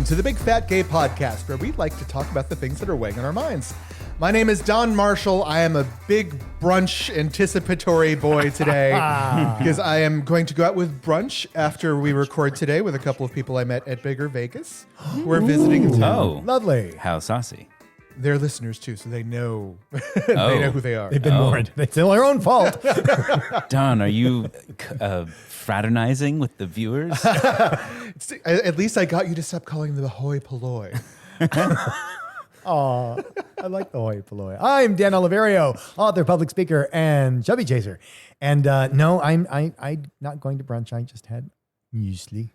to the Big Fat Gay Podcast, where we like to talk about the things that are weighing on our minds. My name is Don Marshall. I am a big brunch anticipatory boy today because I am going to go out with brunch after we record today with a couple of people I met at Bigger Vegas who are visiting in town. Oh, Lovely. how saucy. They're listeners too, so they know they know who they are. They've been warned. It's their own fault. Don, are you fraternizing with the viewers? At least I got you to stop calling them the hoi polloi. Aw, I like the hoi polloi. I'm Dan Oliverio, author, public speaker, and chubby chaser. And no, I'm not going to brunch. I just had muesli.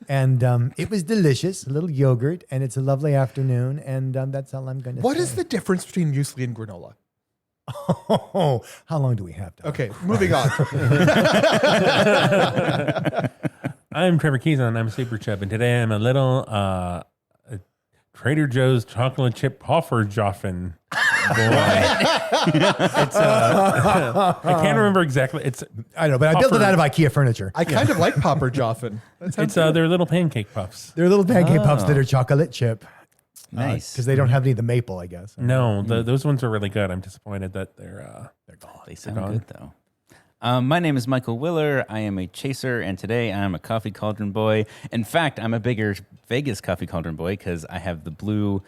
And it was delicious, a little yogurt, and it's a lovely afternoon, and that's all I'm going to say. What is the difference between muesli and granola? Oh, how long do we have? Doc? Okay, moving on. I'm Trevor Keyson. I'm Super Chub, and today I'm a little Trader Joe's chocolate chip Pofferjoffen boy. It's I can't remember exactly. I know, but I built it out of IKEA furniture. I kind of like Popper Joffen. It's they're little pancake puffs. They're little pancake puffs that are chocolate chip. Nice. Because they don't have any of the maple, I guess. No, those ones are really good. I'm disappointed that they're gone. They sound good, though. My name is Michael Willer. I am a chaser, and today I'm a coffee cauldron boy. In fact, I'm a Bigger Vegas coffee cauldron boy because I have the blue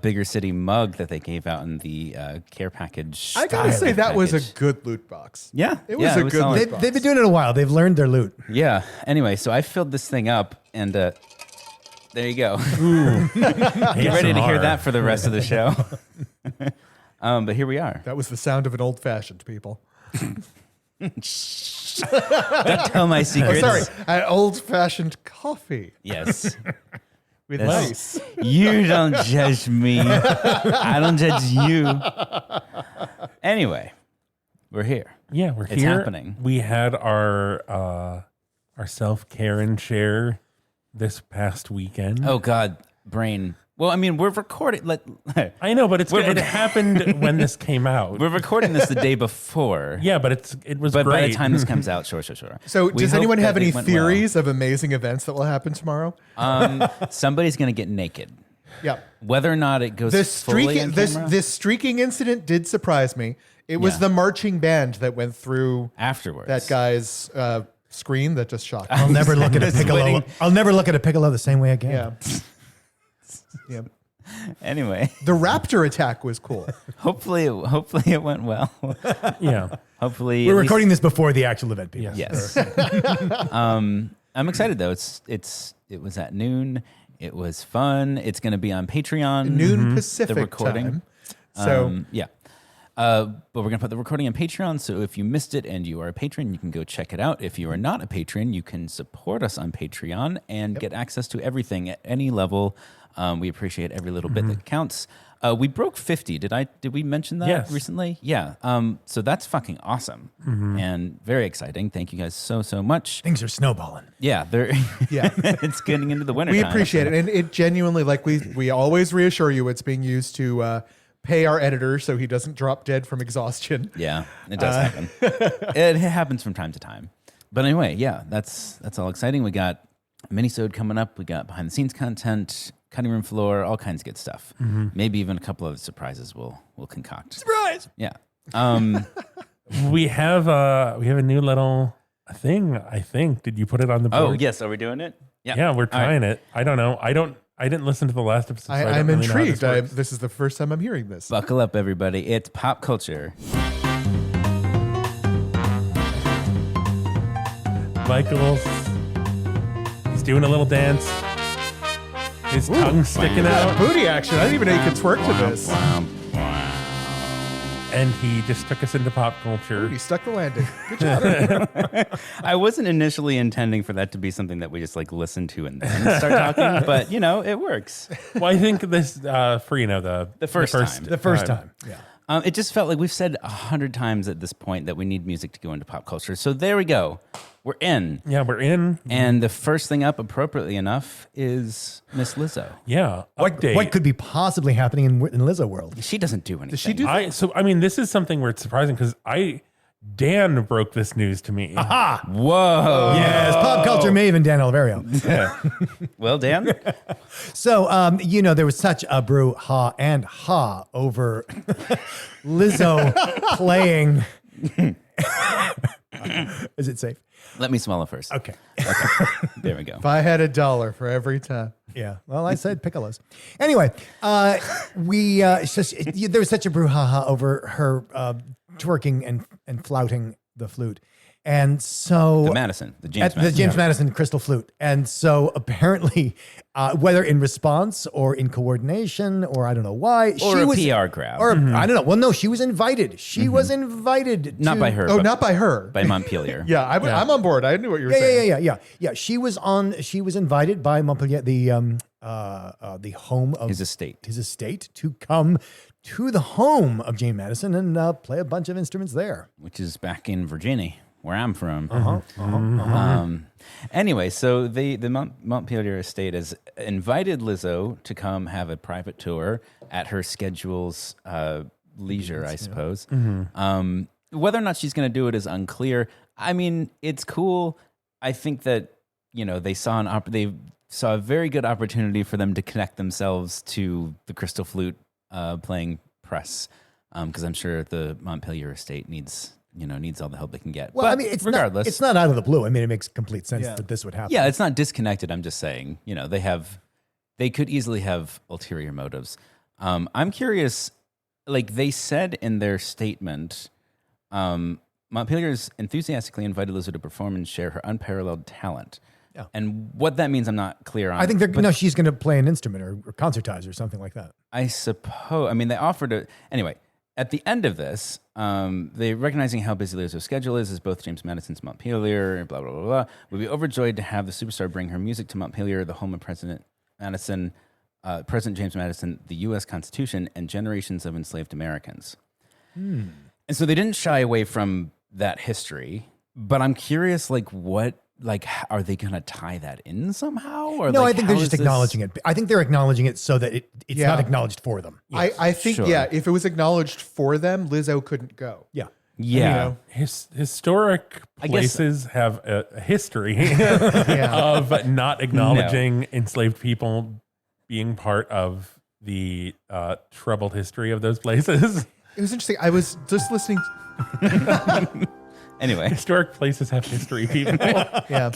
Bigger City mug that they gave out in the care package. I gotta say that was a package. good loot box. Yeah. It was a good solid. loot box. They've been doing it a while. They've learned their loot. Yeah. Anyway, so I filled this thing up, and there you go. Get ready to hear that for the rest of the show. But here we are. That was the sound of an old-fashioned, people. Don't tell my Oh, secrets. sorry, an old-fashioned coffee Yes. with That's- ice. You don't judge me. I don't judge you. Anyway, we're here. Yeah, we're It's here. happening. We had our self-care and share this past weekend. Oh, God, brain. Well, I mean, we're recording. I know, but it We're- happened when this came out. We're recording this the day before. Yeah, but it was But great. by the time this comes out, sure. So, We does hope anyone that have any it went theories of amazing events that will happen tomorrow? well. Somebody's going to get naked. Yeah. Whether or not it goes This fully on streaking camera, this streaking incident did surprise me. It was Yeah. the marching band that went through afterwards. that guy's screen that just shocked me. I'll never look at a Just piccolo. waiting. I'll never look at a piccolo the same way again. Yeah. Yeah. Anyway, The raptor attack was cool. hopefully it went well. Yeah. Hopefully, We're at least- recording this before the actual event, people. Yes. Yes. I'm excited though. It was at noon. It was fun. It's going to be on Patreon. Noon Pacific The recording. time. So Yeah. But we're going to put the recording on Patreon. So if you missed it and you are a patron, you can go check it out. If you are not a patron, you can support us on Patreon and get access to everything at any level. We appreciate every little bit that counts. We broke 50. Did we mention that Yes. recently? Yeah. So that's fucking awesome and very exciting. Thank you guys so much. Things are snowballing. Yeah, yeah. it's getting into the winter. We time. appreciate it. And it genuinely, like we always reassure you, it's being used to pay our editor so he doesn't drop dead from exhaustion. Yeah, it does happen. It happens from time to time. But anyway, yeah, that's all exciting. We got a mini-sode coming up. We got behind the scenes content, cutting room floor, all kinds of good stuff. Maybe even a couple of surprises we'll concoct. Surprise! Yeah. We have a new little thing, I think. Did you put it on the board? Oh, yes. Are we doing it? Yeah, we're trying it. I don't know. I didn't listen to the last episode. So I I'm don't really know how intrigued. this works. This is the first time I'm hearing this. Buckle up, everybody. It's pop culture. Michael's he's doing a little dance. His tongue sticking out, Booty action. I didn't even know you could twerk to this. and he just took us into pop culture. He stuck the landing. Good job. I wasn't initially intending for that to be something that we just like listen to and then start talking, but it works. Well, I think this for the first time. The first time. Yeah. It just felt like we've said 100 times at this point that we need music to go into pop culture. So there we go. We're in. Yeah, we're in. And the first thing up, appropriately enough, is Miss Lizzo. Yeah, update. What could be possibly happening in Lizzo world? She doesn't do anything. Does she do? I mean, this is something where it's surprising because I Dan broke this news to me. Whoa. Yes, pop culture maven Dan Oliverio. Well, Dan, So, there was such a brouhaha over Lizzo playing. Is it safe? let me swallow first. Okay. There we go. If I had $1 for every time. Yeah. Well, I said piccolos. Anyway, there was such a brouhaha over her twerking and flouting the flute. And so The Madison, the James at the Madison. James Madison crystal flute. And so apparently, whether in response or in coordination or I don't know why, Or she a was PR grab. or I don't know. Well, no, she was invited. She was invited. Not to, by her. Oh, but not by her. by Montpelier. Yeah, I'm on board. I knew what you were saying. Yeah. She was invited by Montpellier, the home of His estate. to come to the home of James Madison and play a bunch of instruments there. Which is back in Virginia, where I'm from. Uh-huh. Anyway, so the Montpelier estate has invited Lizzo to come have a private tour at her schedule's leisure, I suppose. Whether or not she's going to do it is unclear. I mean, it's cool. I think that they saw a very good opportunity for them to connect themselves to the crystal flute playing press, because I'm sure the Montpelier estate needs all the help they can get. Well, But I mean, it's regardless, it's not out of the blue. I mean, it makes complete sense that this would happen. yeah, it's not disconnected. I'm just saying, they could easily have ulterior motives. I'm curious, like they said in their statement, Montpelier's enthusiastically invited Lizzo to perform and share her unparalleled talent. Yeah. And what that means, I'm not clear on. I think but she's going to play an instrument or concertize or something like that. I suppose. I mean, they offered it anyway. At the end of this, they recognizing how busy Lizzo's schedule is, as both James Madison's Montpelier, blah blah blah blah, would be overjoyed to have the superstar bring her music to Montpelier, the home of President James Madison, the U.S. Constitution, and generations of enslaved Americans. And so they didn't shy away from that history. But I'm curious, are they going to tie that in somehow? Or No, like, I think they're how just is this- acknowledging it. I think they're acknowledging it so that it's Yeah. not acknowledged for them. I think, sure. if it was acknowledged for them, Lizzo couldn't go. Yeah. Yeah. Historic I guess- places have a history Yeah. of not acknowledging enslaved people being part of the troubled history of those places. It was interesting. I was just listening. Anyway. Historic places have history, people. Yeah.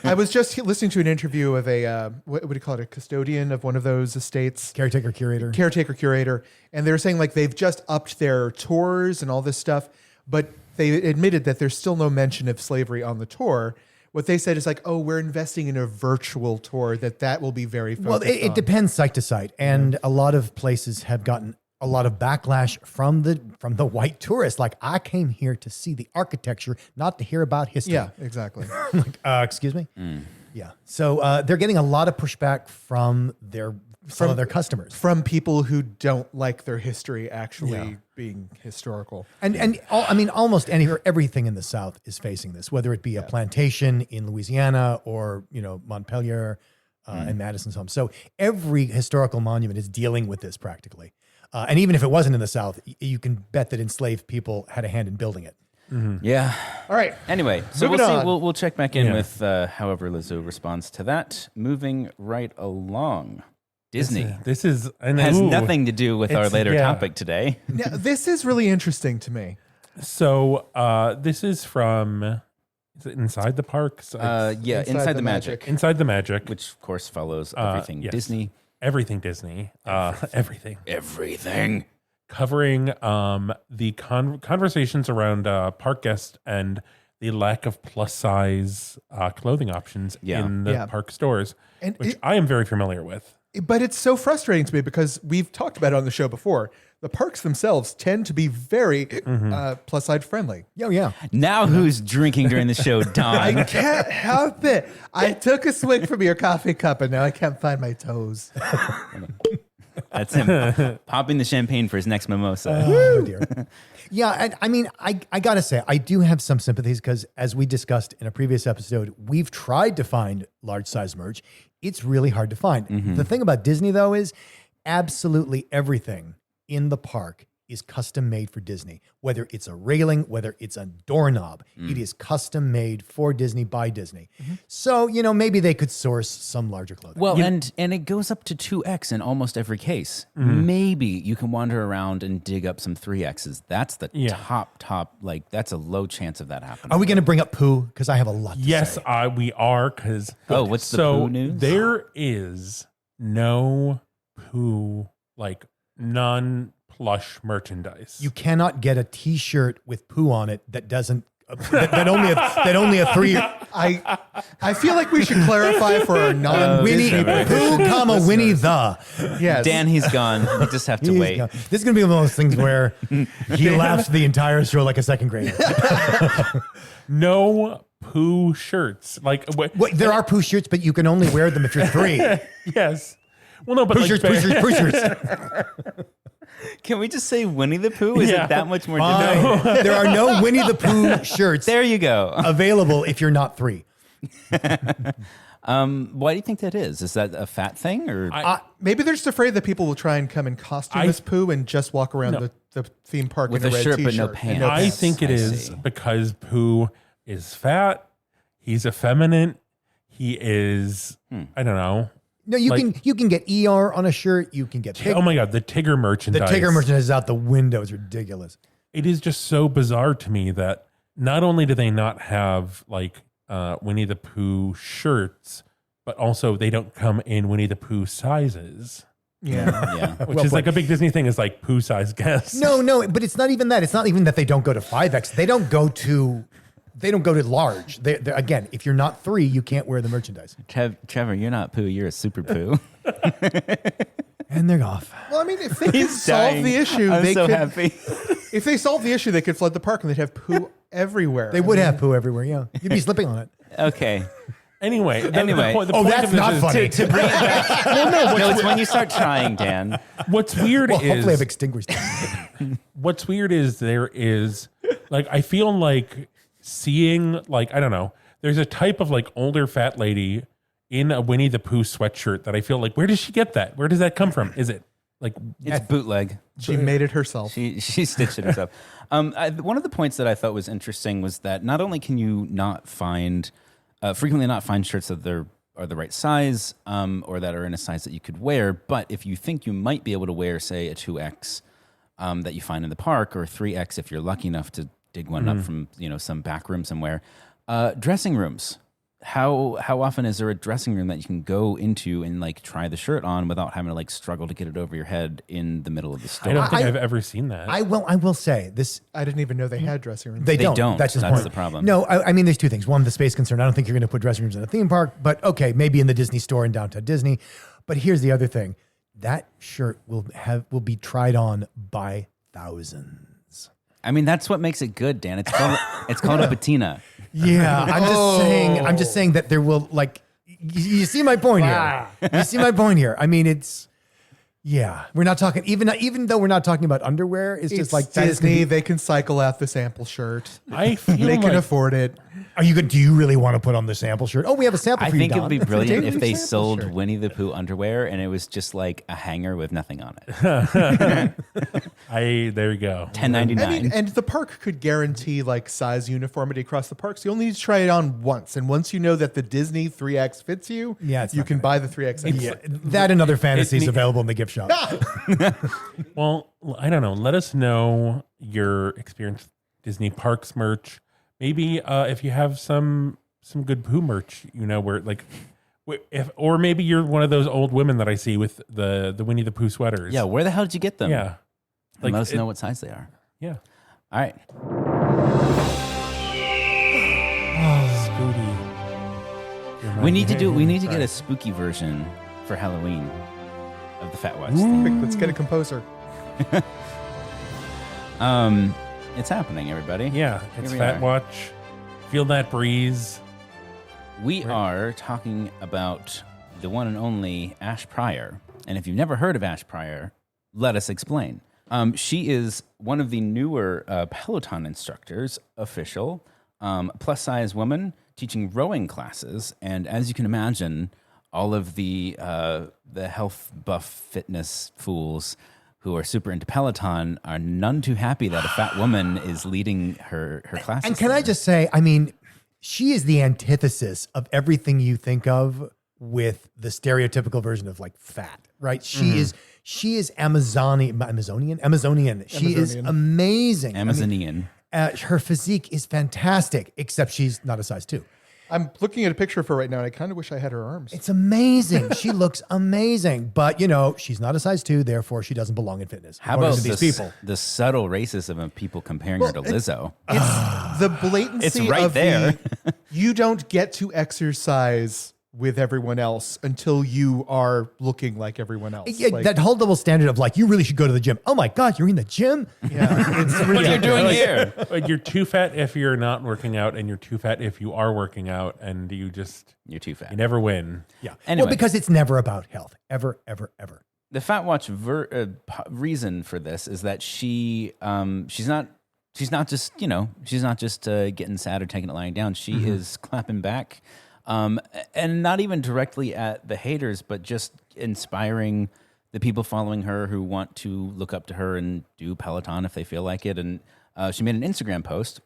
I was just listening to an interview of a, what do you call it? A custodian of one of those estates. Caretaker, curator. Caretaker curator, and they were saying like they've just upped their tours and all this stuff, but they admitted that there's still no mention of slavery on the tour. What they said is like, oh, we're investing in a virtual tour that will be very focused Well, it on. depends site to site, and a lot of places have gotten a lot of backlash from the white tourists. Like, I came here to see the architecture, not to hear about history. Yeah, exactly. Excuse me. Yeah. So they're getting a lot of pushback from some of their customers. From people who don't like their history actually Yeah. being historical. Almost everything in the South is facing this, whether it be a plantation in Louisiana or Montpelier and Madison's home. So every historical monument is dealing with this practically. And even if it wasn't in the South, you can bet that enslaved people had a hand in building it. Yeah. All right. Anyway, so Moving we'll see. on. We'll check back in Yeah. with however Lizzo responds to that. Moving right along. Disney This is has nothing to do with our It's- later yeah. topic today. Now, this is really interesting to me. So this is from is it Inside the Parks? Yeah, Inside the Magic, Inside the Magic. which of course follows everything yes. Disney. Everything Disney. Everything. Everything. Covering the conversations around park guests and the lack of plus size clothing options Yeah. in the Yeah. park stores, And which I am very familiar with. But it's so frustrating to me because we've talked about it on the show before. The parks themselves tend to be very plus side friendly. Oh, yeah. Now who's drinking during the show, I Don? can't help it. I took a swig from your coffee cup and now I can't find my toes. That's him popping the champagne for his next mimosa. Oh, dear. Yeah, and I mean, I got to say, I do have some sympathies because as we discussed in a previous episode, we've tried to find large size merch. It's really hard to find. The thing about Disney, though, is absolutely everything in the park is custom made for Disney. Whether it's a railing, whether it's a doorknob, it is custom made for Disney by Disney. So, maybe they could source some larger clothing. Well, and it goes up to 2X in almost every case. Maybe you can wander around and dig up some 3Xs. That's the top, like that's a low chance of that happening. Are we going to bring up poo? Because I have a lot to Yes, say. we are. Because what's the poo news? There is no poo, like non-plush merchandise. You cannot get a T-shirt with poo on it that doesn't that only a 3. I feel like we should clarify for our Winnie non-Disney poo, comma Winnie the. Yes. Dan, he's gone. We just have to wait. This is gonna be one of those things where he laughs the entire show like a second grader. No poo shirts. Like what? There are poo shirts, but you can only wear them if you're 3. Yes. Well, no, but Poo like shirts, poo shirts, poo shirts. Can we just say Winnie the Pooh? Is Yeah. it that much more difficult? Fine. There are no Winnie the Pooh shirts There you go. available if you're not 3. Why do you think that is? Is that a fat thing or? Maybe they're just afraid that people will try and come in costume as Pooh and just walk around the theme park With in a a red shirt but t-shirt no and pants. I think it I is see. because Pooh is fat. He's effeminate. He is. I don't know. No, you Like- can get ER on a shirt. You can get pig. Oh my god, the Tigger The merchandise. Tigger merchandise is out the window. It's ridiculous. It is just so bizarre to me that not only do they not have like Winnie the Pooh shirts, but also they don't come in Winnie the Pooh sizes, Yeah. Yeah. which is like a big Disney thing. Is like Pooh size guests. No, but it's not even that. It's not even that they don't go to 5X. They don't go to large. They're, again, if you're not 3, you can't wear the merchandise. Trevor, you're not Pooh. You're a super Pooh. And they're off. Well, I mean, if they could He's solve dying. the issue, I'm they so could. happy. If they solve the issue, they could flood the park and they'd have Pooh everywhere. They would have poo everywhere. Yeah, you'd be slipping on it. Okay. Anyway. Anyway. The Oh, point that's of this not is- funny. To bring it back. No, it's when you start trying, Dan. What's weird Well, is hopefully I've extinguished it. what's weird is there is like I feel like seeing like I don't know. There's a type of like older fat lady in a Winnie the Pooh sweatshirt that I feel like where does she get that? Where does that come from? Is it like It's bootleg. She made it herself. She stitched it herself. One of the points that I thought was interesting was that not only can you not find frequently not find shirts that are the right size or that are in a size that you could wear, but if you think you might be able to wear, say, a 2X that you find in the park or a 3X if you're lucky enough to dig one up from some back room somewhere, dressing rooms. How often is there a dressing room that you can go into and like try the shirt on without having to like struggle to get it over your head in the middle of the store? I don't think I- I've ever seen that. I will say this. I didn't even know they had dressing rooms. They don't. don't. That's just That's point. the problem. No, I mean, there's two things. One, the space concern. I don't think you're going to put dressing rooms in a theme park, but okay, maybe in the Disney store in downtown Disney. But here's the other thing: that shirt will be tried on by thousands. I mean, that's what makes it good, Dan. It's called a patina. Yeah, I'm just saying that there will like. You see my point here. You see my point here. I mean, it's. Yeah, we're not talking even though we're not talking about underwear. It's just like that is gonna Disney. be- They can cycle out the sample shirt. I feel They can like afford it. Are you good? Do you really want to put on the sample shirt? Oh, we have a sample I for you, think it Don. would be brilliant if they sample sold shirt. Winnie the Pooh underwear and it was just like a hanger with nothing on it. there you go. $10.99. I mean, and the park could guarantee like size uniformity across the park. So you only need to try it on once. And once you know that the Disney 3X fits you, Yeah, it's you not can buy the 3X. Yeah, that and other fantasies It- available in the gift shop. Well, I don't know. Let us know your experience with Disney Parks merch. Maybe if you have some good Pooh merch, where like, or maybe you're one of those old women that I see with the Winnie the Pooh sweaters. Yeah, where the hell did you get them? yeah, And let us know what size they are. Yeah, All right. Spooky. We need to get a spooky version for Halloween of the Fat Watch Quick, thing. let's get a composer. It's happening, everybody. Yeah, it's Here we Fat are. Watch. Feel that breeze. We are talking about the one and only Ash Pryor. And if you've never heard of Ash Pryor, let us explain. She is one of the newer Peloton instructors, official, plus-size woman teaching rowing classes. And as you can imagine, all of the health buff fitness fools who are super into Peloton are none too happy that a fat woman is leading her classes. And can I just say, I mean, she is the antithesis of everything you think of with the stereotypical version of like fat, right? She is Amazonian. She is amazing. Amazonian. Her physique is fantastic, except she's not a size 2. I'm looking at a picture of her right now, and I kind of wish I had her arms. It's amazing. She looks amazing, but she's not a size 2, therefore she doesn't belong in fitness. How about according to these people? the subtle racism of people comparing her to Lizzo? It's the blatancy It's right of there. You don't get to exercise with everyone else until you are looking like everyone else. Yeah, Like, that whole double standard of like, you really should go to the gym. Oh my God, you're in the gym? yeah, it's What are you doing here? Like you're too fat if you're not working out, and you're too fat if you are working out, and you You're too fat. never win. Yeah. Anyway. Well, because it's never about health. Ever, ever, ever. The Fat Watch reason for this is that she's not just getting sad or taking it lying down. She is clapping back, and not even directly at the haters, but just inspiring the people following her who want to look up to her and do Peloton if they feel like it. And she made an Instagram post,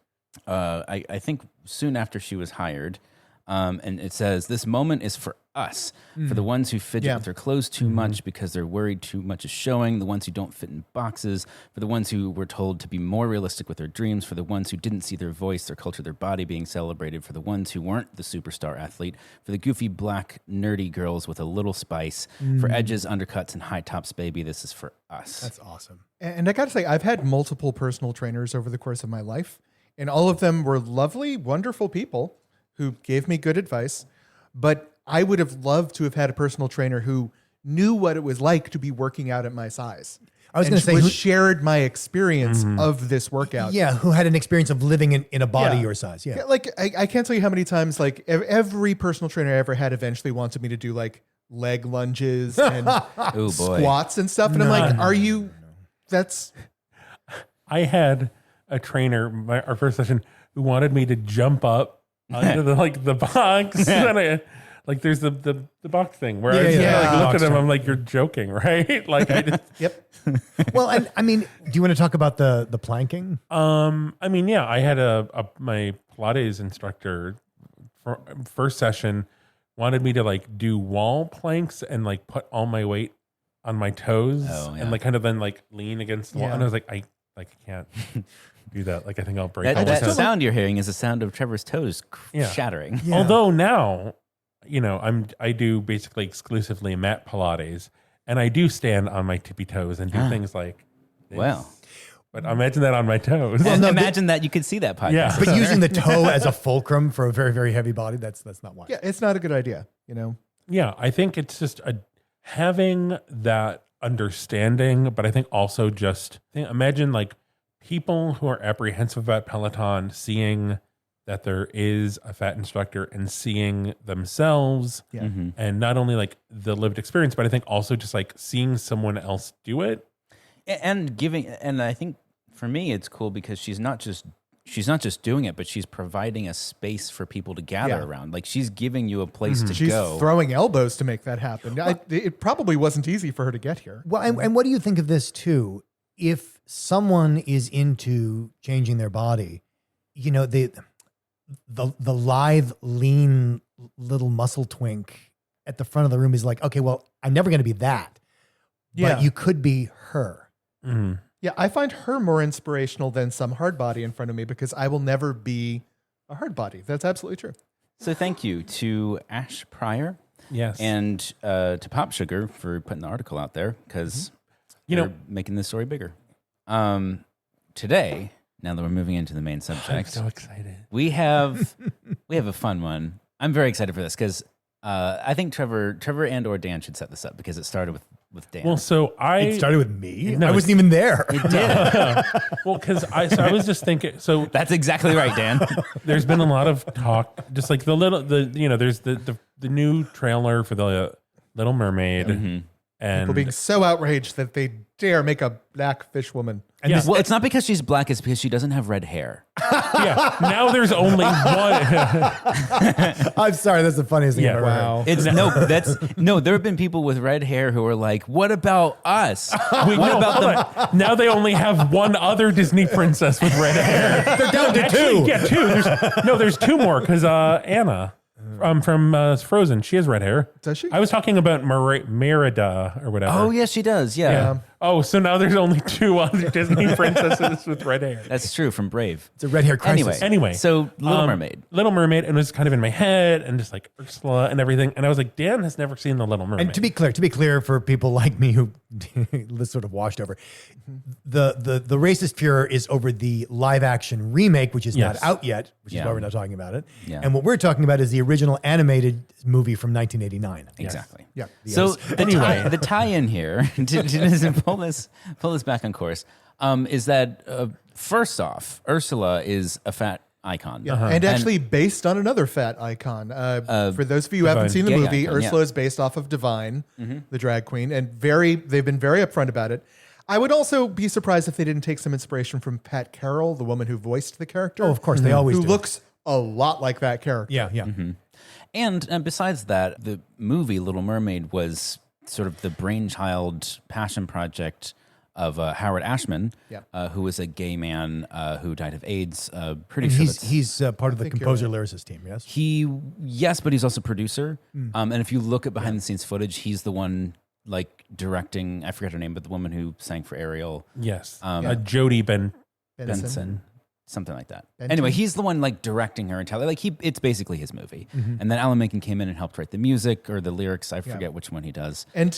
I think soon after she was hired. And it says, "This moment is for us, for the ones who fidget with their clothes too much because they're worried too much is showing, the ones who don't fit in boxes, for the ones who were told to be more realistic with their dreams, for the ones who didn't see their voice, their culture, their body being celebrated, for the ones who weren't the superstar athlete, for the goofy, black, nerdy girls with a little spice, for edges, undercuts, and high tops, baby, this is for us." That's awesome. And I got to say, I've had multiple personal trainers over the course of my life, and all of them were lovely, wonderful people who gave me good advice. But I would have loved to have had a personal trainer who knew what it was like to be working out at my size. I was going to say, who shared my experience of this workout. yeah, who had an experience of living in a body Yeah. your size. Yeah. Yeah, like I can't tell you how many times like every personal trainer I ever had eventually wanted me to do like leg lunges and Oh boy. squats and stuff. And I'm like, are you, that's, I had a trainer, our first session, who wanted me to jump up onto the box. And like there's the box thing where I just looked at him. I'm like, you're joking, right? Like I just, yep. Well, and I mean, do you want to talk about the planking? I mean, yeah, I had my Pilates instructor for first session wanted me to like do wall planks and like put all my weight on my toes and like kind of then like lean against the wall. And I was like, I can't do that. Like I think I'll break. That sound you're hearing is the sound of Trevor's toes shattering. Yeah. Although now, I do basically exclusively mat Pilates, and I do stand on my tippy toes and do things like this. Wow. But imagine that on my toes. And imagine that you could see that podcast. Yeah. But using the toe as a fulcrum for a very, very heavy body, that's not wise. Yeah, it's not a good idea, you know? Yeah, I think it's just having that understanding, but I think also just imagine like people who are apprehensive about Peloton seeing that there is a fat instructor and seeing themselves and not only like the lived experience, but I think also just like seeing someone else do it. And I think for me it's cool because she's not just doing it, but she's providing a space for people to gather around. Like she's giving you a place to She's go. throwing elbows to make that happen. It probably wasn't easy for her to get here. Well, and what do you think of this too? If someone is into changing their body, the lithe, lean little muscle twink at the front of the room is like, okay, well, I'm never going to be that, but you could be her. Mm-hmm. Yeah, I find her more inspirational than some hard body in front of me because I will never be a hard body. That's absolutely true. So thank you to Ash Pryor Yes. and to Pop Sugar for putting the article out there because they're making this story bigger. Today, now that we're moving into the main I'm subject, so excited. we have a fun one. I'm very excited for this because I think Trevor and or Dan should set this up because it started with Dan. Well, so It started with me. No, I wasn't even there. well, because I was just thinking, so That's exactly right, Dan. there's been a lot of talk, just like there's the new trailer for the Little Mermaid, And People being so outraged that they dare make a black fish woman. And Yeah. this, Well, it's not because she's black; it's because she doesn't have red hair. yeah, now there's only one. I'm sorry, that's the funniest thing Yeah. I've ever heard. It's no. There have been people with red hair who are like, "What about us? Wait, What no, about hold them?" on. Now they only have one other Disney princess with red hair. They're down to Actually, two. yeah, two. There's two more because Anna from Frozen, she has red hair. Does she? I was talking about Merida or whatever. Oh yeah, she does. Yeah, Yeah. Oh, so now there's only two other Disney princesses with red hair. that's true from Brave. It's a red hair crisis. Anyway, so Little Mermaid. Little Mermaid, and it was kind of in my head, and just like Ursula and everything. And I was like, Dan has never seen the Little Mermaid. And to be clear for people like me who this sort of washed over, the racist furor is over the live action remake, which is Yes. not out yet, which is Yeah. why we're not talking about it. Yeah. And what we're talking about is the original animated movie from 1989. Exactly. Yeah. So Anyway. the tie-in here to pull this back on course is that first off, Ursula is a fat icon. Yeah. And actually based on another fat icon. For those of you who haven't Divine. seen the Gay movie, icon, Ursula yeah. is based off of Divine, the drag queen, and they've been very upfront about it. I would also be surprised if they didn't take some inspiration from Pat Carroll, the woman who voiced the character. Oh, of course, they always who do. looks a lot like that character. Yeah, yeah. And besides that, the movie Little Mermaid was sort of the brainchild passion project of Howard Ashman, Yeah. who was a gay man who died of AIDS. Pretty And sure he's part of the think you're composer lyricist team, yes? yes, but he's also producer. And if you look at behind the scenes footage, he's the one like directing. I forget her name, but the woman who sang for Ariel, yes, Yeah. Jodie Benson. Something like that. Benton? Anyway, he's the one like directing her entirely. Like it's basically his movie. And then Alan Menken came in and helped write the music or the lyrics. I forget which one he does. And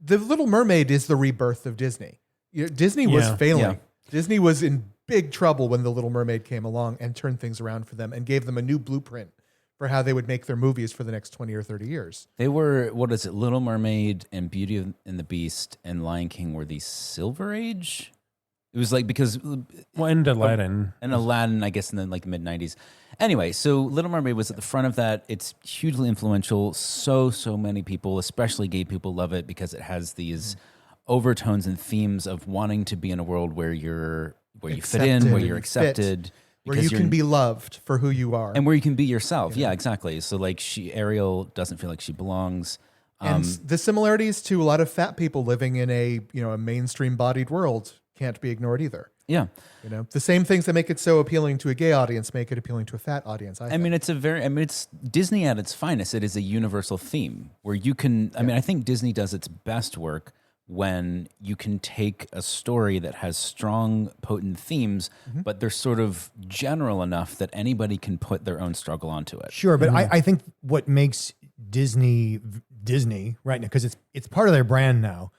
the Little Mermaid is the rebirth of Disney. Disney was Yeah. failing. Yeah. Disney was in big trouble when the Little Mermaid came along and turned things around for them and gave them a new blueprint for how they would make their movies for the next 20 or 30 years. They were, what is it? Little Mermaid and Beauty and the Beast and Lion King were the Silver Age. It was like because and Aladdin. and Aladdin, I guess, in the like mid '90s. Anyway, so Little Mermaid was at the front of that. It's hugely influential. So many people, especially gay people, love it because it has these overtones and themes of wanting to be in a world where you fit in, Accepted where you're and fit, accepted, Where because you you're- can be loved for who you are. and where you can be yourself. Yeah, exactly. So like Ariel doesn't feel like she belongs. And the similarities to a lot of fat people living in a mainstream bodied world can't be ignored either. Yeah. The same things that make it so appealing to a gay audience make it appealing to a fat audience. I mean, it's Disney at its finest. It is a universal theme where you can, I think Disney does its best work when you can take a story that has strong, potent themes, but they're sort of general enough that anybody can put their own struggle onto it. Sure, but I think what makes Disney right now, because it's part of their brand now,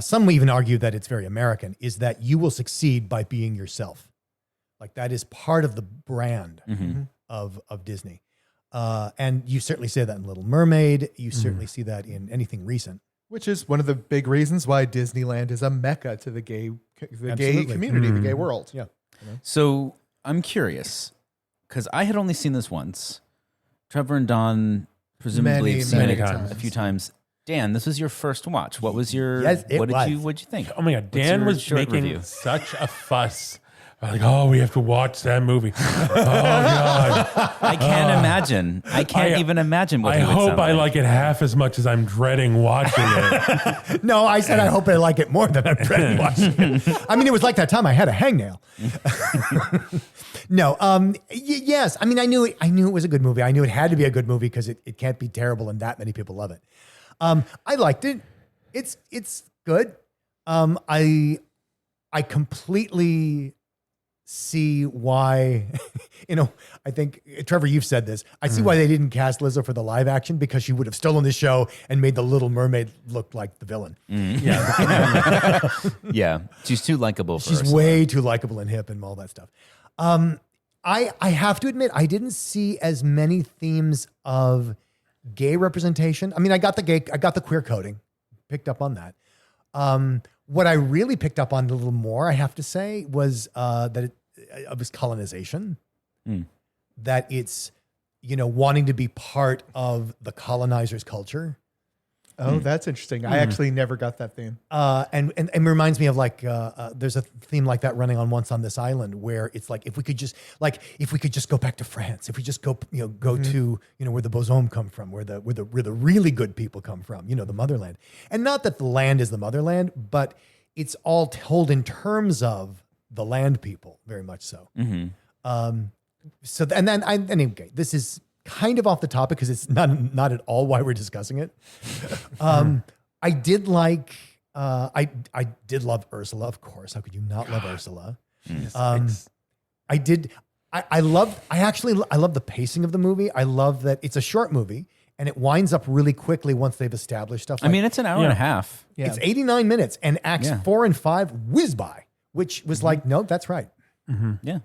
some will even argue that it's very American, is that you will succeed by being yourself. Like that is part of the brand of Disney. And you certainly see that in Little Mermaid. You certainly see that in anything recent. Which is one of the big reasons why Disneyland is a mecca to the gay Absolutely. community, the gay world. Yeah. So I'm curious because I had only seen this once. Trevor and Don presumably Many, have seen many it times. a few times. Dan, this was your first watch. What was your? Yes, it what was. What'd you think? Oh my God, What's Dan your was short making review? such a fuss. Like, oh, we have to watch that movie. Oh God. I can't imagine. I can't even imagine what I he would hope sound I like it half as much as I'm dreading watching it. No, I said I hope I like it more than I'm dreading watching it. I mean, it was like that time I had a hangnail. No, yes. I mean, I knew it was a good movie. I knew it had to be a good movie because it can't be terrible and that many people love it. I liked it. It's good. I completely see why, I think, Trevor, you've said this. I see why they didn't cast Lizzo for the live action because she would have stolen the show and made the Little Mermaid look like the villain. Yeah, she's too likable for She's Ursula. way too likable and hip and all that stuff. I have to admit, I didn't see as many themes of gay representation. I mean, I got the queer coding, picked up on that. What I really picked up on a little more, I have to say, was that of his colonization. That it's wanting to be part of the colonizer's culture. Oh, that's interesting. I actually never got that theme. And it reminds me of like there's a theme like that running on Once on This Island where it's like if we could just go back to France, if we just go to where the Bozome come from, where the really good people come from, the motherland, and not that the land is the motherland, but it's all told in terms of the land people, very much so. Anyway, this is kind of off the topic because it's not at all why we're discussing it. I did like, I did love Ursula, of course. How could you not love Ursula? I did. I love the pacing of the movie. I love that it's a short movie and it winds up really quickly once they've established stuff. I mean, it's an hour and a half. Yeah. It's 89 minutes and acts 4 and 5 whiz by, which was like, no, that's right. Yeah.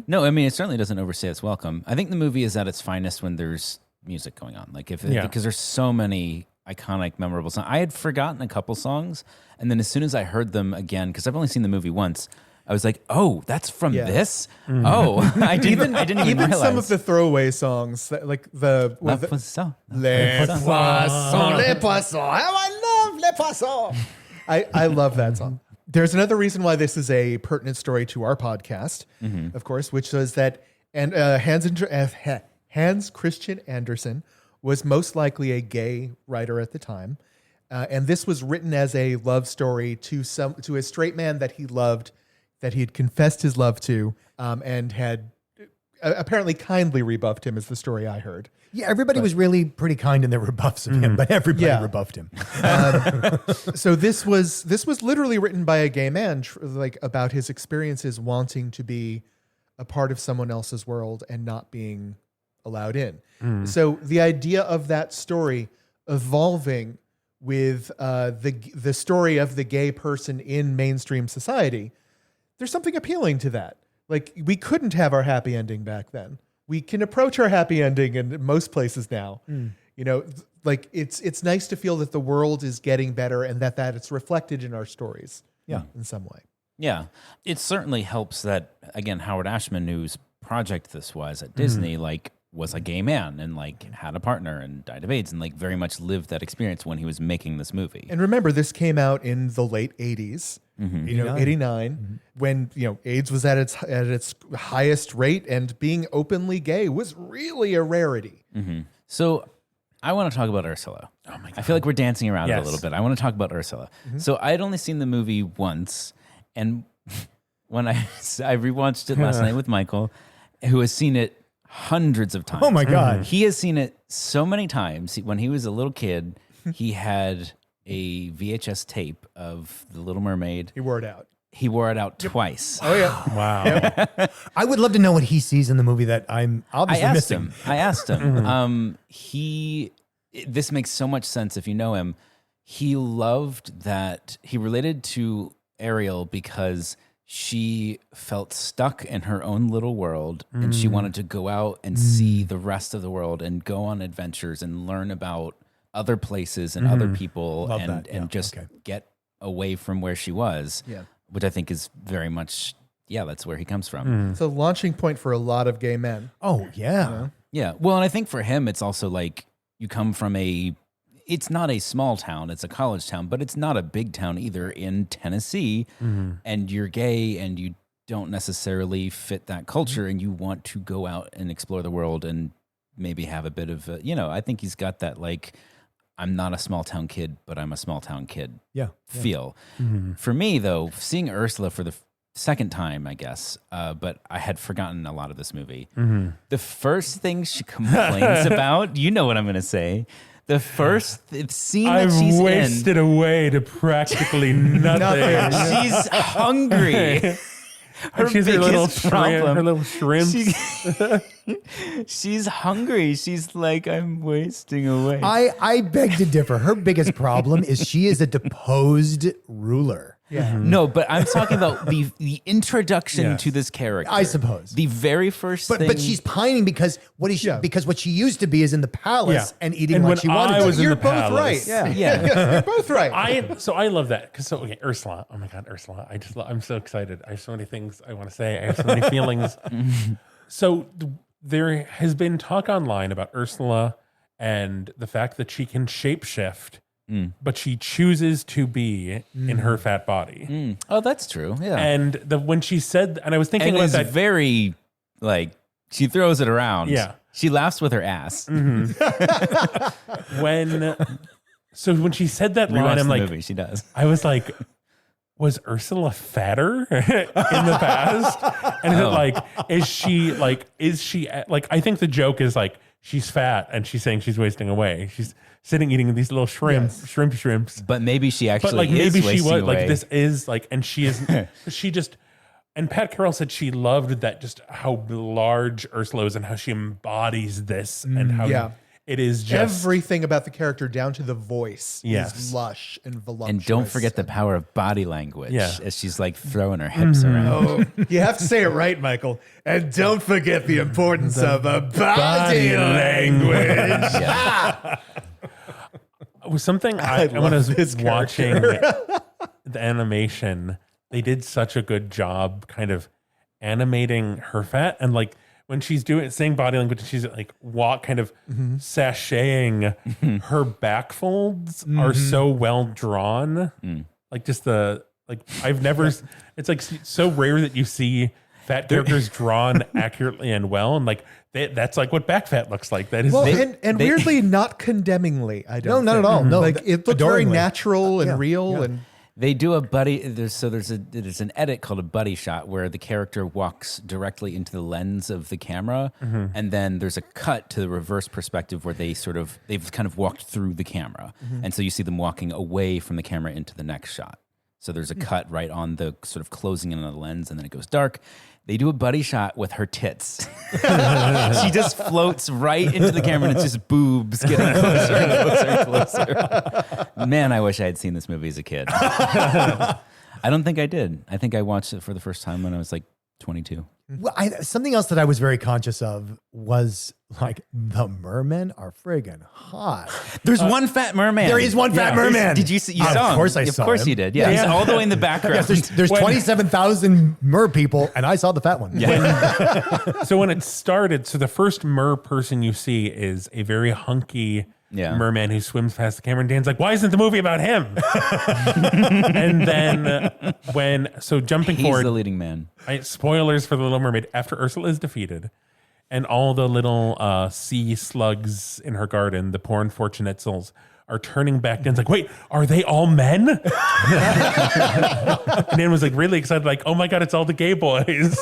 No, I mean, it certainly doesn't overstay its welcome. I think the movie is at its finest when there's music going on. Like because there's so many iconic, memorable songs. I had forgotten a couple songs, and then as soon as I heard them again, because I've only seen the movie once, I was like, "Oh, that's from this." Oh, I didn't even realize. Some of the throwaway songs, like the Les Poissons. Les Poissons, Les Poissons. How I love Les Poissons. I love that song. There's another reason why this is a pertinent story to our podcast, of course, which was that Hans Christian Andersen was most likely a gay writer at the time, and this was written as a love story to a straight man that he loved, that he had confessed his love to, and had apparently kindly rebuffed him, is the story I heard. Yeah, everybody was really pretty kind in their rebuffs of him, but everybody rebuffed him. So this was literally written by a gay man, about his experiences wanting to be a part of someone else's world and not being allowed in. So the idea of that story evolving with the story of the gay person in mainstream society, there's something appealing to that. Like, we couldn't have our happy ending back then. We can approach our happy ending in most places now. Like it's nice to feel that the world is getting better and that it's reflected in our stories. Yeah, in some way. Yeah, it certainly helps that, again, Howard Ashman, whose project this was at Disney, was a gay man and had a partner and died of AIDS and very much lived that experience when he was making this movie. And remember, this came out in the late 80s, 89, when AIDS was at its highest rate, and being openly gay was really a rarity. So I want to talk about Ursula. Oh my God. I feel like we're dancing around it a little bit. I want to talk about Ursula. So I had only seen the movie once, and when I rewatched it last night with Michael, who has seen it hundreds of times. Oh my God. He has seen it so many times. When he was a little kid, he had a VHS tape of The Little Mermaid. He wore it out. He wore it out twice. Oh yeah. Wow. I would love to know what he sees in the movie that I'm obviously missing. I asked him. This makes so much sense if you know him. He loved that he related to Ariel because she felt stuck in her own little world and she wanted to go out and see the rest of the world and go on adventures and learn about other places and other people and get away from where she was. Yeah. Which I think is very much, that's where he comes from. It's a launching point for a lot of gay men. Oh, yeah. Yeah. Well, and I think for him, it's also you come from it's not a small town, it's a college town, but it's not a big town either in Tennessee. And you're gay and you don't necessarily fit that culture and you want to go out and explore the world and maybe have a bit of, I think he's got that I'm not a small town kid, but I'm a small town kid feel. For me, though, seeing Ursula for the second time, I guess, but I had forgotten a lot of this movie. The first thing she complains about, you know what I'm going to say. The first scene that she's in. I've wasted away to practically nothing. She's hungry. She's her little shrimp. She's hungry. She's like, I'm wasting away. I beg to differ. Her biggest problem is she is a deposed ruler. Yeah. No, but I'm talking about the introduction to this character. I suppose. The very first thing. But she's pining because because what she used to be is in the palace and eating what she wanted. You're both right. Yeah. You're both right. I love that because Ursula. Oh my God, Ursula! I'm so excited. I have so many things I want to say. I have so many feelings. So there has been talk online about Ursula and the fact that she can shapeshift but she chooses to be in her fat body. Oh, that's true. Yeah. And when she said, and I was thinking And about it's that. very, like, she throws it around. Yeah. She laughs with her ass. When she said that line, Rewatch I'm the like, movie. She does. I was like, was Ursula fatter in the past? And is she I think the joke is like, she's fat and she's saying she's wasting away. She's sitting eating these little shrimps. But maybe she actually But like, is maybe she wasting was away. like, this is like, and she is, she just, and Pat Carroll said she loved that, just how large Ursula is and how she embodies this and how Yeah. it is just Everything about the character down to the voice Yes. is lush and voluptuous. And don't forget the power of body language Yeah. as she's like throwing her hips around. Oh, you have to say it right, Michael. And don't forget the importance of a body language. It was something when I was watching the animation, they did such a good job kind of animating her fat, and like when she's saying body language, she's like sashaying. Her back folds are so well drawn. Like just I've never. It's like so rare that you see fat characters drawn accurately and well, and like that's like what back fat looks like. That is Well, and weirdly not condemningly. I don't. No, not think. at all. No, like it looked very adoringly. natural and real, and They do a buddy. There's an edit called a buddy shot where the character walks directly into the lens of the camera, and then there's a cut to the reverse perspective where they've kind of walked through the camera, and so you see them walking away from the camera into the next shot. So there's a cut right on the sort of closing in on the lens, and then it goes dark. They do a buddy shot with her tits. She just floats right into the camera, and it's just boobs getting closer and closer and closer. Man, I wish I had seen this movie as a kid. I don't think I did. I think I watched it for the first time when I was like 22. Well, something else that I was very conscious of was like the mermen are friggin' hot. There's one fat merman. There is one fat merman. Did you see? You Of saw him. course I Of saw course him. you did. Yeah, he's all the way in the background. Yes, there's 27,000 mer people, and I saw the fat one. So when it started, so the first mer person you see is a very hunky merman who swims past the camera, and Dan's like, why isn't the movie about him? And then jumping He's forward, the leading man. spoilers for The Little Mermaid, after Ursula is defeated and all the little sea slugs in her garden, the poor unfortunate souls, are turning back. Dan's like, wait, are they all men? And Dan was like really excited, like, oh my God, it's all the gay boys.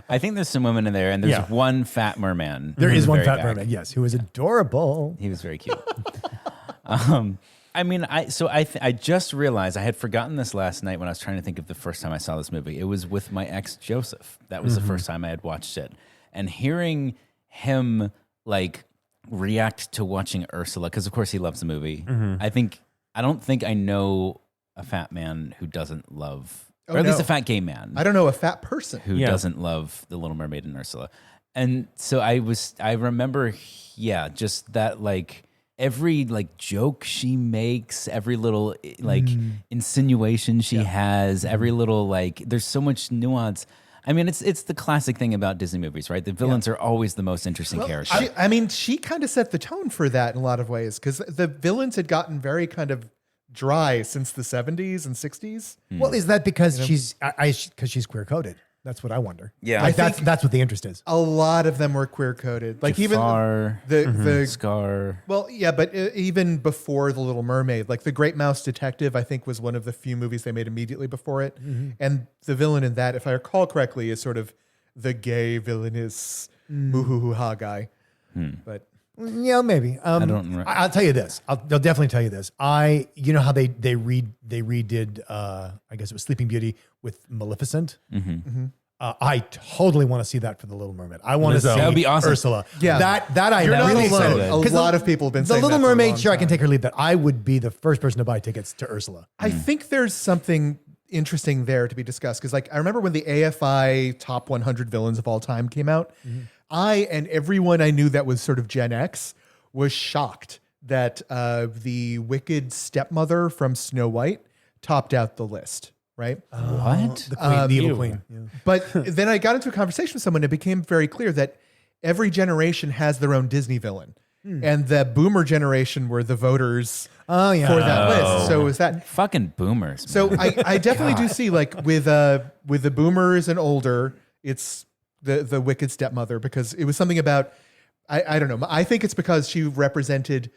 I think there's some women in there, and there's one fat merman. There in is the one very fat back. merman, yes, who is adorable. He was very cute. I mean, I just realized I had forgotten this last night when I was trying to think of the first time I saw this movie. It was with my ex Joseph. That was the first time I had watched it, and hearing him like react to watching Ursula, because of course he loves the movie. I don't think I know a fat man who doesn't love, or at least a fat gay man. I don't know a fat person who doesn't love The Little Mermaid and Ursula. And so I remember, just that like every like joke she makes, every little like insinuation she has, every little like, there's so much nuance. I mean, it's the classic thing about Disney movies, right? The villains are always the most interesting characters. She kind of set the tone for that in a lot of ways, because the villains had gotten very kind of dry since the 70s and 60s. Well, is that because she's queer coded? That's what I wonder. Yeah. like I think- that's what the interest is. A lot of them were queer coded, like Jafar, even the Scar. Well, yeah, but even before The Little Mermaid, like The Great Mouse Detective, I think was one of the few movies they made immediately before it. And the villain in that, if I recall correctly, is sort of the gay villainous moo-hoo-hoo-ha guy. But Yeah, maybe. I don't remember. I'll tell you this. I'll definitely tell you this. You know how they redid I guess it was Sleeping Beauty with Maleficent. I totally want to see that for The Little Mermaid. I want to see That would be awesome. Ursula. Yeah. that I You're not really alone. excited. A 'Cause lot of people have been saying The Little that for a Mermaid. long Sure, I can time. take or leave that. I would be the first person to buy tickets to Ursula. I think there's something interesting there to be discussed, because like I remember when the AFI top 100 villains of all time came out, I and everyone I knew that was sort of Gen X was shocked that the wicked stepmother from Snow White topped out the list, right? What? The queen, the evil queen. Yeah. But then I got into a conversation with someone, and it became very clear that every generation has their own Disney villain. and the boomer generation were the voters Oh yeah. for that list. So is that Fucking boomers. so? I definitely do see like with the boomers and older, it's the wicked stepmother because it was something about I don't know. I think it's because she represented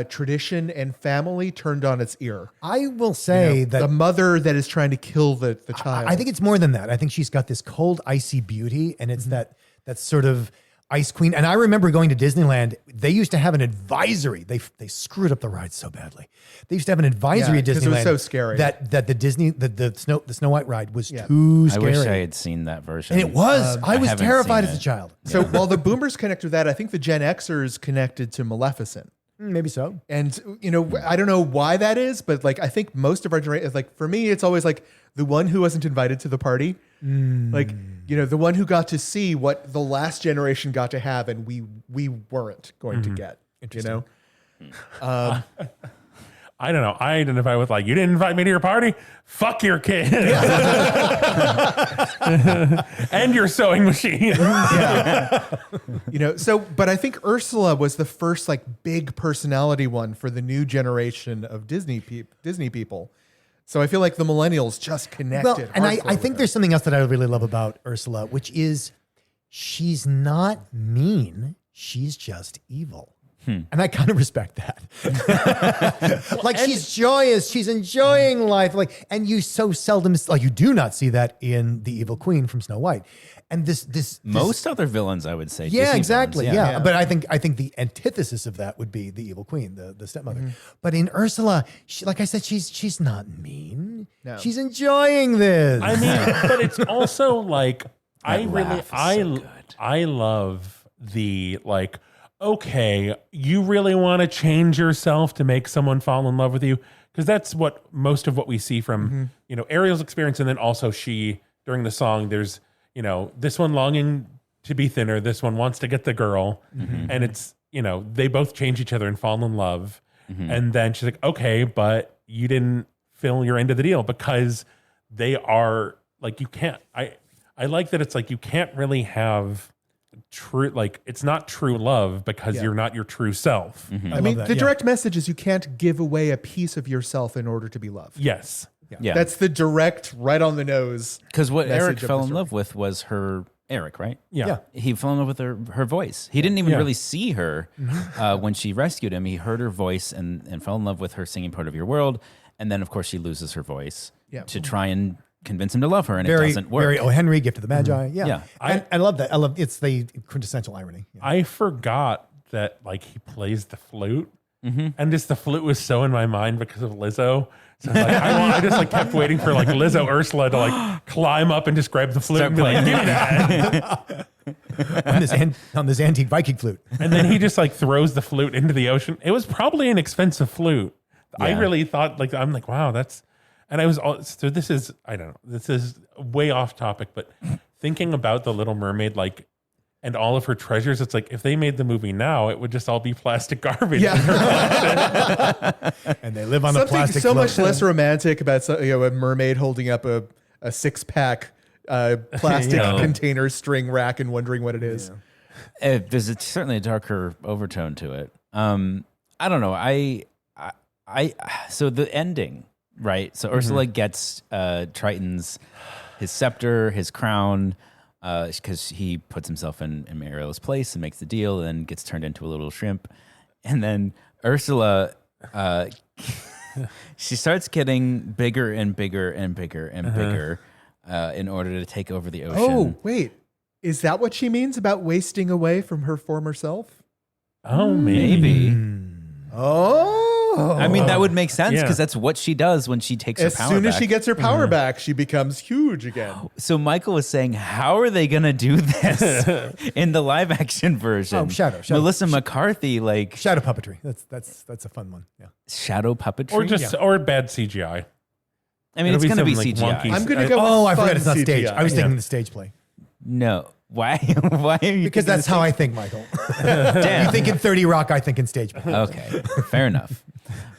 tradition and family turned on its ear. I will say that The mother that is trying to kill the child. I think it's more than that. I think she's got this cold, icy beauty, and it's that sort of ice queen. And I remember going to Disneyland. They used to have an advisory. They screwed up the ride so badly. They used to have an advisory at 'cause Disneyland. it was so scary. that the Snow White ride was Yeah. too I scary. wish I had seen that version. And it was. I was haven't terrified seen as a it. child. So while the boomers connect with that, I think the Gen Xers connected to Maleficent. Maybe so. And I don't know why that is, but like I think most of our generation, like for me, it's always like the one who wasn't invited to the party, like the one who got to see what the last generation got to have, and we weren't going to get. I don't know. I identify with like, you didn't invite me to your party? Fuck your kid. And your sewing machine. So, but I think Ursula was the first like big personality one for the new generation of Disney people. So I feel like the millennials just connected. Well, and I hardcore with think her. there's something else that I really love about Ursula, which is she's not mean. She's just evil. And I kind of respect that. Like she's joyous, she's enjoying life. Like, and you so seldom you do not see that in the evil queen from Snow White. And this Most other villains, I would say. yeah, Disney exactly. villains, Yeah. But I think the antithesis of that would be the evil queen, the stepmother. But in Ursula, like I said, she's not mean. No. She's enjoying this. I mean, but it's also like I laugh is so good. I love the like, okay, you really want to change yourself to make someone fall in love with you, because that's what most of what we see from Ariel's experience, and then also she during the song. There's this one longing to be thinner, this one wants to get the girl, and it's they both change each other and fall in love, and then she's like, okay, but you didn't fill your end of the deal, because they are like, you can't. I like that it's like you can't really have true, like it's not true love because you're not your true self. I mean, that, the yeah. direct message is you can't give away a piece of yourself in order to be loved. Yes. Yeah. That's the direct, right on the nose. Because what message Eric of fell the in story. love with was Eric, right? Yeah. Yeah. He fell in love with her voice. He didn't even really see her when she rescued him. He heard her voice and fell in love with her singing Part of Your World. And then, of course, she loses her voice to try and convince him to love her, and it doesn't work. Very O. Henry, Gift of the Magi. Yeah. Yeah. I love that. I love it's the quintessential irony. Yeah. I forgot that like he plays the flute, and just the flute was so in my mind because of Lizzo. So I was like, I just like kept waiting for like Lizzo Ursula to like climb up and just grab the flute Start and be like, playing. give me that. on this antique Viking flute. And then he just like throws the flute into the ocean. It was probably an expensive flute. I Yeah. really thought like, I'm like, wow, that's, and I was all, so this is, I don't know, this is way off topic, but thinking about the Little Mermaid, like, and all of her treasures, it's like, if they made the movie now, it would just all be plastic garbage. And they live on a Something plastic so float. much less romantic about a mermaid holding up a 6-pack plastic Yeah. container string rack and wondering what it is. There's certainly a darker overtone to it. I don't know. So the ending, right? So Ursula gets Triton's his scepter, his crown, because he puts himself in Ariel's place and makes the deal, and then gets turned into a little shrimp. And then Ursula, she starts getting bigger and bigger and bigger and bigger in order to take over the ocean. Oh, wait. Is that what she means about wasting away from her former self? Oh, maybe. Oh. I mean, that would make sense Yeah. because that's what she does when she takes As her power soon as back. she gets her power back, she becomes huge again. So Michael was saying, how are they going to do this in the live action version? Oh, shadow. Melissa McCarthy, like Shadow puppetry. That's a fun one. Yeah. shadow puppetry. Or just, or bad CGI. I mean, it's it'll going be to be some, like, CGI. wonky- I'm going to go Oh, with I forgot fun it's not stage. CGI. I was thinking Yeah. the stage play. No. Why? Why are you? Because thinking that's how I think, Michael. Damn. You think in 30 Rock, I think in stage play. Okay, fair enough.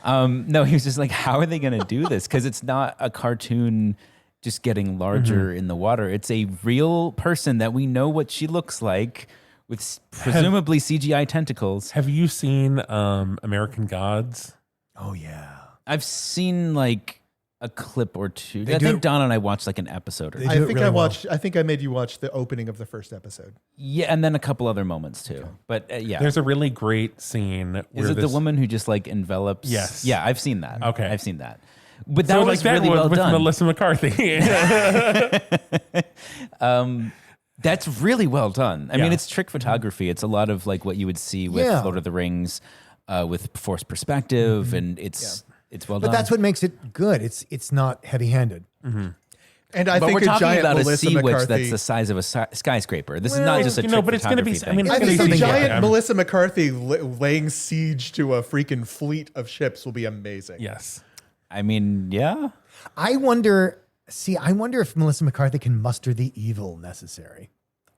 No, he was just like, how are they going to do this? Because it's not a cartoon just getting larger in the water. It's a real person that we know what she looks like with presumably CGI tentacles. Have you seen American Gods? Oh yeah. I've seen like a clip or two. They I do think it- Don and I watched like an episode or They two. do I it think really I well. watched. I think I made you watch the opening of the first episode. Yeah, and then a couple other moments too. But yeah. There's a really great scene where Is it the this- woman who just like envelops? Yes. Yeah, I've seen that. Okay. I've seen that. But that So was like that really well with done. Melissa McCarthy. That's really well done. I Yeah. mean, it's trick photography. It's a lot of like what you would see with Yeah. Lord of the Rings, with forced perspective, and it's well But done. that's what makes it good. It's not heavy-handed. And I But think we're a talking giant about Melissa a sea witch McCarthy. that's the size of a skyscraper. This is Well, not just a you trick know, but it's gonna be- photography I mean, thing. I think Crazy a thing. giant Yeah. Melissa McCarthy laying siege to a freaking fleet of ships will be amazing. Yes. I mean, yeah. I wonder if Melissa McCarthy can muster the evil necessary.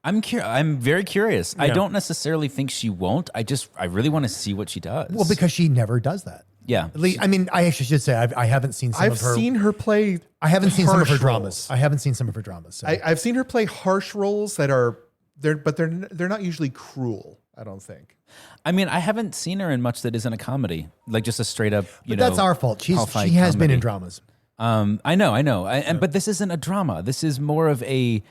I'm very curious. I Yeah. don't necessarily think she won't. I really want to see what she does. Well, because she never does that. yeah. At least, I mean, I actually should say I haven't seen some I've of her. seen her play. I haven't seen some of her harsh dramas. roles. I haven't seen some of her dramas. So. I've seen her play harsh roles that are they're not usually cruel. I don't think. I mean, I haven't seen her in much that isn't a comedy, like just a straight up. but that's our fault. She Hall-fight has been in comedy. dramas. I know. But this isn't a drama. This is more of a.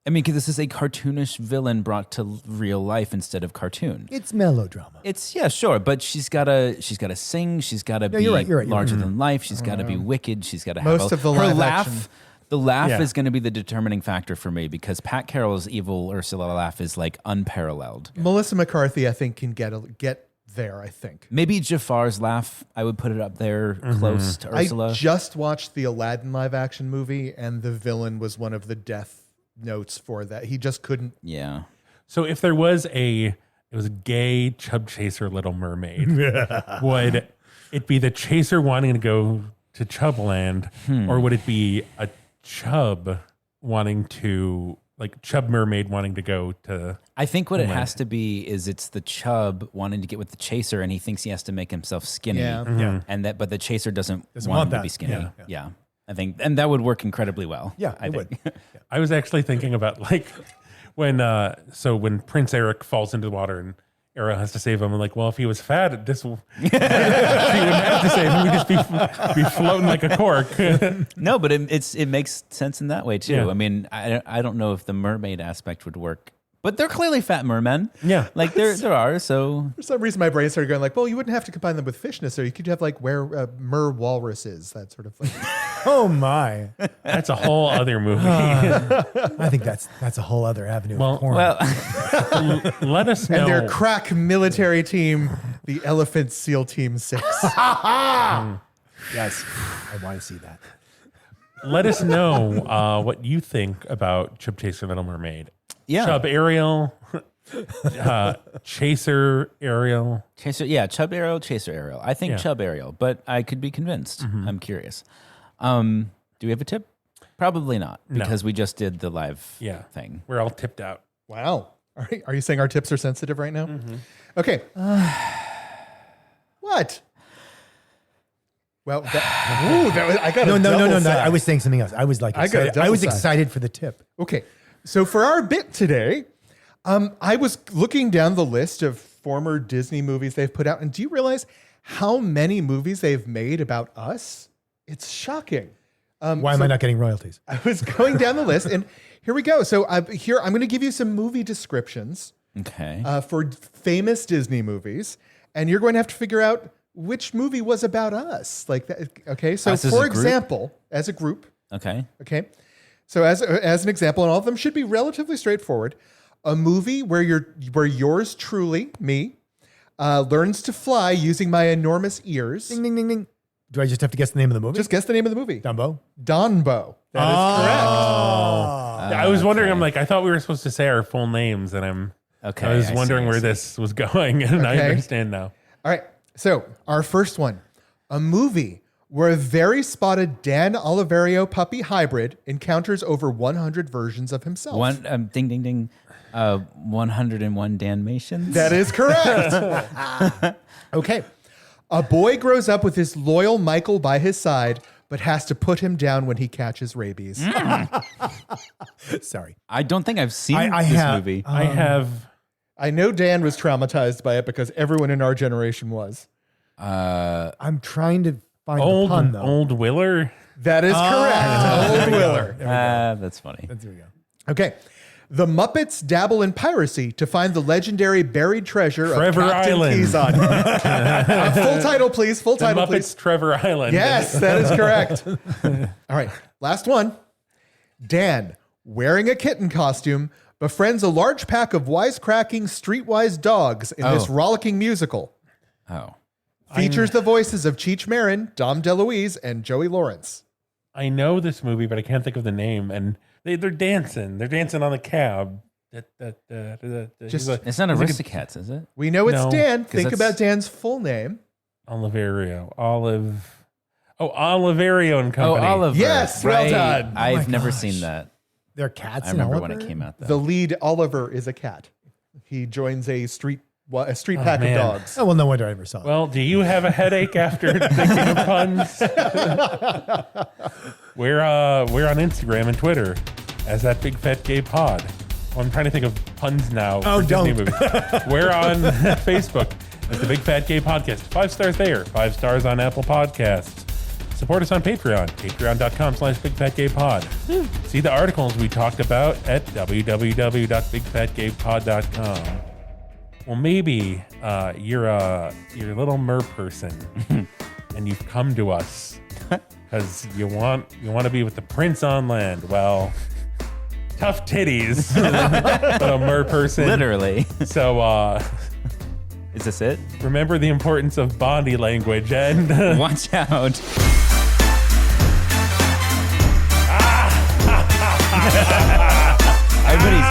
I mean, because this is a cartoonish villain brought to real life instead of cartoon. It's melodrama. It's sure, but she's gotta sing. She's gotta be you're right, you're right. larger than life. She's gotta be wicked. She's gotta Most have of the her live laugh. action- The laugh Yeah. is going to be the determining factor for me because Pat Carroll's evil Ursula laugh is like unparalleled. Melissa McCarthy, I think, can get there. I think. Maybe Jafar's laugh, I would put it up there close to Ursula. I just watched the Aladdin live action movie, and the villain was one of the death notes for that. He just couldn't. yeah. So if there was it was a gay chub chaser Little Mermaid, would it be the chaser wanting to go to Chubland, or would it be a chub wanting to like chub mermaid wanting to go to? I think what it has to be is it's the chub wanting to get with the chaser, and he thinks he has to make himself skinny. Yeah. But the chaser doesn't Doesn't want want him to that. be skinny. Yeah. Yeah. I think, and that would work incredibly well. Yeah, I it think. would. I was actually thinking about like when Prince Eric falls into the water and Ariel has to save him. I'm like, well, if he was fat, she wouldn't have to save him. We'd just be floating like a cork. No, but it makes sense in that way too. Yeah. I mean, I don't know if the mermaid aspect would work, but they're clearly fat mermen. Yeah. like there are. So For some reason, my brain started going like, well, you wouldn't have to combine them with fish necessarily. You could have like where mer walrus is, that sort of thing. Oh my! That's a whole other movie. I think that's a whole other avenue. Well- of porn. well, Let us know. And their crack military team, the Elephant SEAL Team 6. yes, I want to see that. Let us know what you think about Chub Chaser Little Mermaid. yeah. Chub Ariel, Chaser Ariel. Chaser, yeah, Chub Ariel, Chaser Ariel. I think Yeah. Chub Ariel, but I could be convinced. I'm curious. Do we have a tip? Probably not, because we just did the live Yeah. thing. We're all tipped out. Wow. Are you saying our tips are sensitive right now? Okay. What? Well, that was, I got No, a no, no, double no, no. side. I was saying something else. I was like, I got a excited. I was double side. excited for the tip. Okay. So for our bit today, I was looking down the list of former Disney movies they've put out, and do you realize how many movies they've made about us? It's shocking. Why am I not getting royalties? I was going down the list, and here we go. So here I'm going to give you some movie descriptions Okay. for famous Disney movies, and you're going to have to figure out which movie was about us. Like that. Okay. So Us as a for group? example, as a group, okay. okay. So as an example, and all of them should be relatively straightforward. A movie where yours truly, me, learns to fly using my enormous ears. Ding, ding, ding, ding. Do I just have to guess the name of the movie? Just guess the name of the movie. Dumbo. Donbo. That is correct. I was wondering, I'm like, I thought we were supposed to say our full names, and Okay. I was see, wondering I where see. this was going, and I Okay. understand now. All right. So our first one, a movie where a very spotted Dan Oliverio puppy hybrid encounters over 100 versions of himself. Ding ding ding. 101 Dalmatians. That is correct. Okay. A boy grows up with his loyal Michael by his side, but has to put him down when he catches rabies. Sorry. I don't think I've seen I this have- movie. I have I know Dan was traumatized by it because everyone in our generation was. I'm trying to find the pun, though. Old Willer. That is correct. Old Willer. That's funny. There we go. Okay. The Muppets dabble in piracy to find the legendary buried treasure Trevor of Captain Island. Keyson. Full title, please. Full The title, Muppets please. Trevor Island. Yes, that is correct. All right. Last one. Dan, wearing a kitten costume, befriends a large pack of wisecracking, streetwise dogs in this rollicking musical. Oh. Features the voices of Cheech Marin, Dom DeLuise, and Joey Lawrence. I know this movie, but I can't think of the name. And they're dancing. They're dancing on the cab. Just- It's not Aristocats, is it? We know it's No, Dan. 'cause Think that's- about Dan's full name. Oliverio. Oliverio and Oh, Company. Oliver. Yes, well done. Oh I've my never gosh. seen that. There are cats I in remember Oliver? when it came out, though. The lead, Oliver, is a cat. He joins a street pack man. of dogs. Oh, well, no wonder I never saw it. Well, do you have a headache after thinking of puns? We're on Instagram and Twitter as that Big Fat Gay Pod. Well, I'm trying to think of puns now. Oh, for Disney don't. movies. We're on Facebook as the Big Fat Gay Podcast. 5 stars there. 5 stars on Apple Podcasts. Support us on Patreon. Patreon.com/BigFatGayPod. See the articles we talked about at www.bigfatgaypod.com. Well, maybe you're a little mer person, and you've come to us because you want to be with the prince on land. Well, tough titties, little mer person. Literally. So Is this it? remember the importance of body language and Watch out. Everybody's.